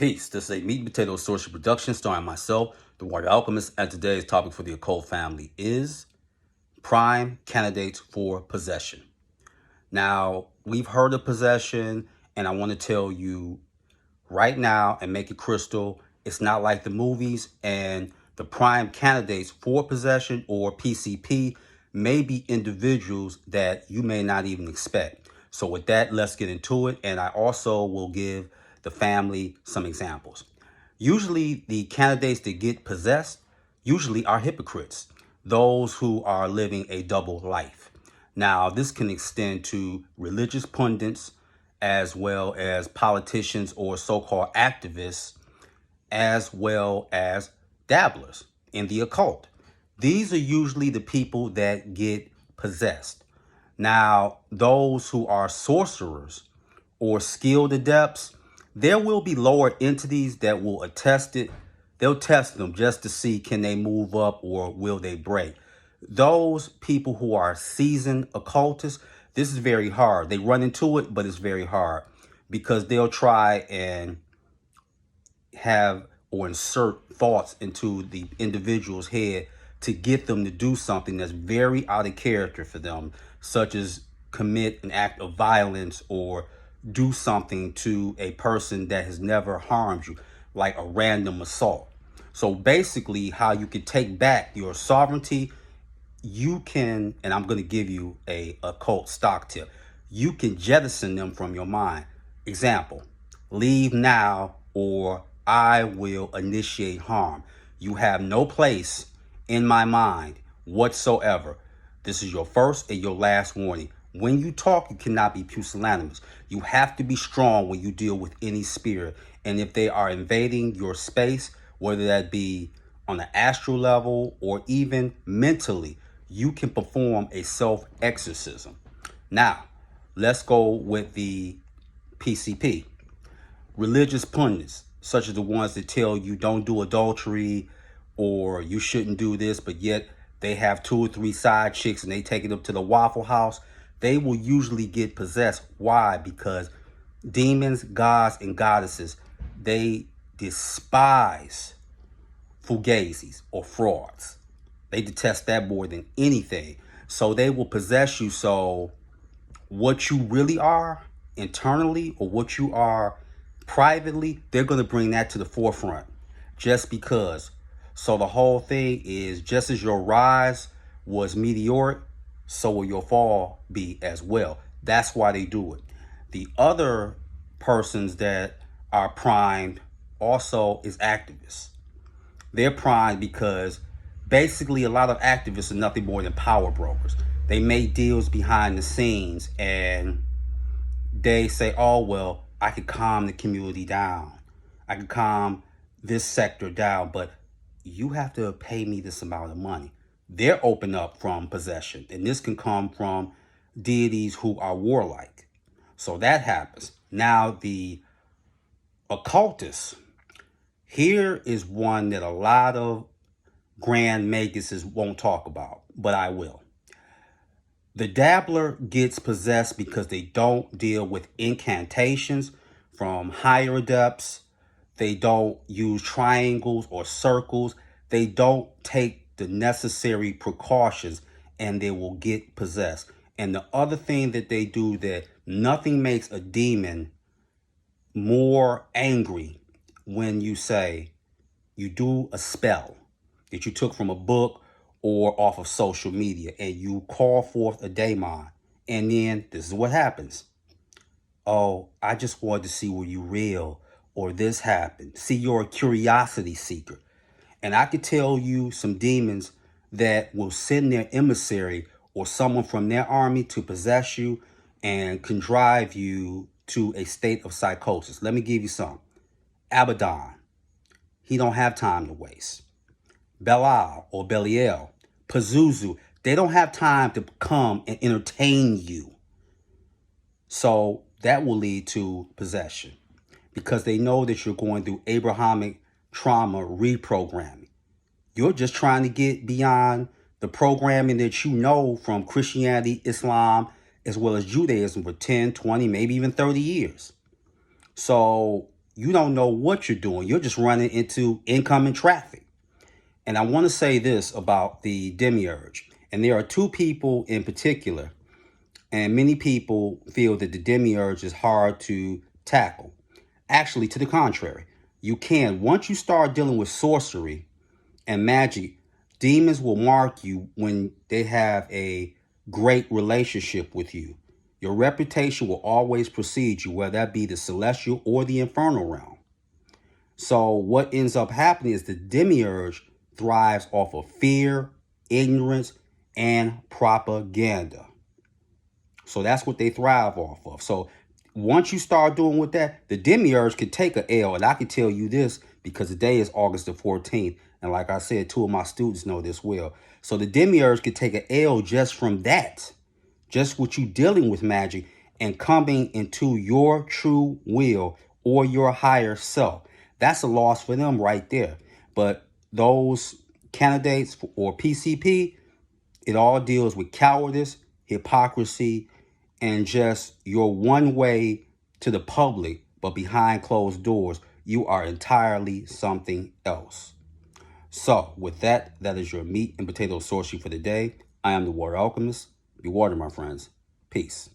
Peace. This is a meat and potato social production starring myself, the Warrior Alchemist, and today's topic for the occult family is prime candidates for possession. Now, we've heard of possession, and I want to tell you right now and make it crystal, it's not like the movies, and the prime candidates for possession or PCP may be individuals that you may not even expect. So with that, let's get into it, and I also will give the family some examples. Usually the candidates that get possessed usually are hypocrites, those who are living a double life. Now, this can extend to religious pundits as well as politicians or so-called activists, as well as dabblers in the occult. These are usually the people that get possessed. Now, those who are sorcerers or skilled adepts, there will be lower entities that will attest it. They'll test them just to see can they move up or will they break. Those people who are seasoned occultists, this is very hard. They run into it, but it's very hard because they'll try and have or insert thoughts into the individual's head to get them to do something that's very out of character for them, such as commit an act of violence or do something to a person that has never harmed you, like a random assault. So basically, how you can take back your sovereignty, you can, and I'm going to give you a occult stock tip, you can jettison them from your mind. Example, leave now or I will initiate harm. You have no place in my mind whatsoever. This is your first and your last warning. When you talk, you cannot be pusillanimous. You have to be strong when you deal with any spirit. And if they are invading your space, whether that be on an astral level or even mentally, you can perform a self-exorcism. Now, let's go with the PCP. Religious pundits, such as the ones that tell you don't do adultery or you shouldn't do this, but yet they have 2 or 3 side chicks and they take it up to the Waffle House, they will usually get possessed. Why? Because demons, gods, and goddesses, they despise fugazis or frauds. They detest that more than anything. So they will possess you. So what you really are internally or what you are privately, they're going to bring that to the forefront just because. So the whole thing is, just as your rise was meteoric, so will your fall be as well. That's why they do it. The other persons that are primed also is activists. They're primed because basically a lot of activists are nothing more than power brokers. They make deals behind the scenes and they say, oh, well, I could calm the community down. I could calm this sector down, but you have to pay me this amount of money. They're open up from possession, and this can come from deities who are warlike. So that happens. Now, the occultist, here is one that a lot of grand maguses won't talk about, but I will. The dabbler gets possessed because they don't deal with incantations from higher adepts. They don't use triangles or circles. They don't take the necessary precautions and they will get possessed. And the other thing that they do, that nothing makes a demon more angry when you say you do a spell that you took from a book or off of social media and you call forth a daemon, and then this is what happens. Oh, I just wanted to see were you real, or this happened. See, you're a curiosity seeker. And I could tell you some demons that will send their emissary or someone from their army to possess you and can drive you to a state of psychosis. Let me give you some. Abaddon, he don't have time to waste. Belial or Belial, Pazuzu, they don't have time to come and entertain you. So that will lead to possession because they know that you're going through Abrahamic trauma reprogramming. You're just trying to get beyond the programming that you know from Christianity, Islam, as well as Judaism for 10, 20, maybe even 30 years. So you don't know what you're doing. You're just running into incoming traffic. And I want to say this about the Demiurge. And there are two people in particular, and many people feel that the Demiurge is hard to tackle. Actually, to the contrary, you can. Once you start dealing with sorcery and magic, demons will mark you when they have a great relationship with you. Your reputation will always precede you, whether that be the celestial or the infernal realm. So what ends up happening is the demiurge thrives off of fear, ignorance, and propaganda. So that's what they thrive off of. So once you start doing with that, the demiurge can take a L. And I can tell you this because today is August the 14th. And like I said, two of my students know this well. So the demiurge can take an L just from that. Just what you dealing with magic and coming into your true will or your higher self. That's a loss for them right there. But those candidates or PCP, it all deals with cowardice, hypocrisy, and just your one way to the public, but behind closed doors, you are entirely something else. So, with that, that is your meat and potato sorcery for the day. I am the Water Alchemist. Be water, my friends. Peace.